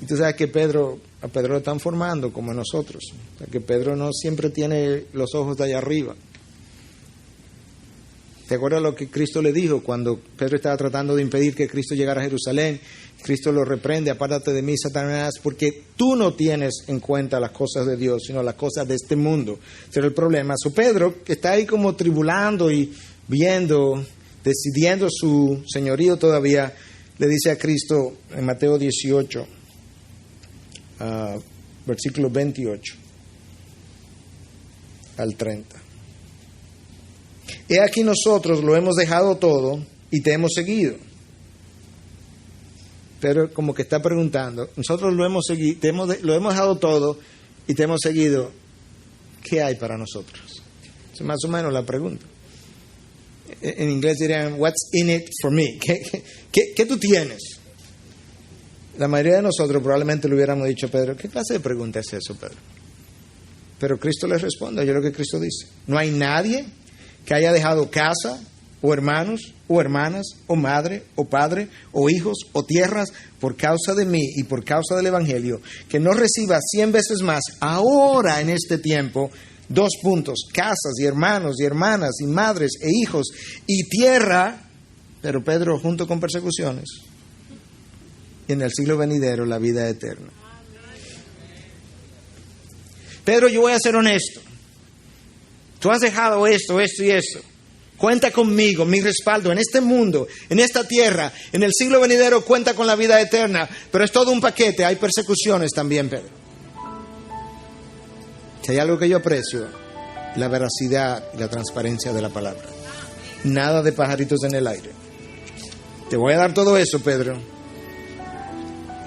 Y tú sabes que a Pedro lo están formando como nosotros. O sea, que Pedro no siempre tiene los ojos de allá arriba. ¿Te acuerdas lo que Cristo le dijo cuando Pedro estaba tratando de impedir que Cristo llegara a Jerusalén? Cristo lo reprende, apártate de mí, Satanás, porque tú no tienes en cuenta las cosas de Dios, sino las cosas de este mundo. Ese era el problema. So, Pedro, que está ahí como tribulando y viendo, decidiendo su señorío todavía, le dice a Cristo en Mateo 18, versículo 28 al 30. He aquí nosotros lo hemos dejado todo y te hemos seguido. Pero como que está preguntando, nosotros lo hemos seguido, lo hemos dejado todo y te hemos seguido. ¿Qué hay para nosotros? Es más o menos la pregunta. En inglés dirían, what's in it for me? ¿Qué tú tienes? La mayoría de nosotros probablemente le hubiéramos dicho a Pedro, ¿qué clase de pregunta es eso, Pedro? Pero Cristo le responde, oye lo que Cristo dice. No hay nadie que haya dejado casa, o hermanos, o hermanas, o madre, o padre, o hijos, o tierras, por causa de mí y por causa del Evangelio, que no reciba 100 veces más, ahora en este tiempo, 2 puntos, casas, y hermanos, y hermanas, y madres, e hijos, y tierra, pero Pedro, junto con persecuciones, y en el siglo venidero, la vida eterna. Pedro, yo voy a ser honesto. Tú has dejado esto, esto y esto. Cuenta conmigo, mi respaldo en este mundo, en esta tierra, en el siglo venidero, cuenta con la vida eterna. Pero es todo un paquete, hay persecuciones también, Pedro. Si hay algo que yo aprecio, la veracidad y la transparencia de la palabra. Nada de pajaritos en el aire. Te voy a dar todo eso, Pedro,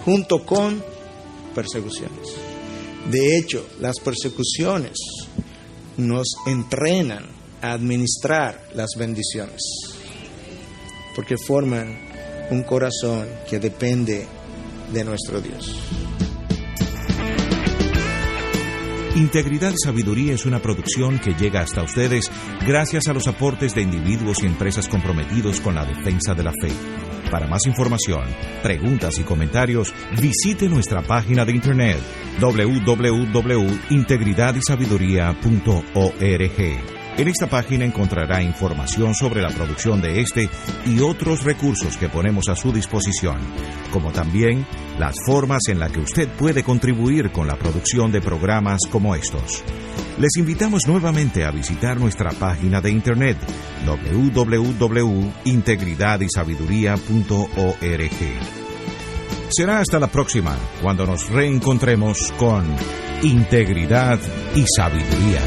junto con persecuciones. De hecho, las persecuciones nos entrenan a administrar las bendiciones, porque forman un corazón que depende de nuestro Dios. Integridad y Sabiduría es una producción que llega hasta ustedes gracias a los aportes de individuos y empresas comprometidos con la defensa de la fe. Para más información, preguntas y comentarios, visite nuestra página de internet www.integridadysabiduría.org. En esta página encontrará información sobre la producción de este y otros recursos que ponemos a su disposición, como también las formas en las que usted puede contribuir con la producción de programas como estos. Les invitamos nuevamente a visitar nuestra página de internet www.integridadysabiduría.org. Será hasta la próxima, cuando nos reencontremos con Integridad y Sabiduría.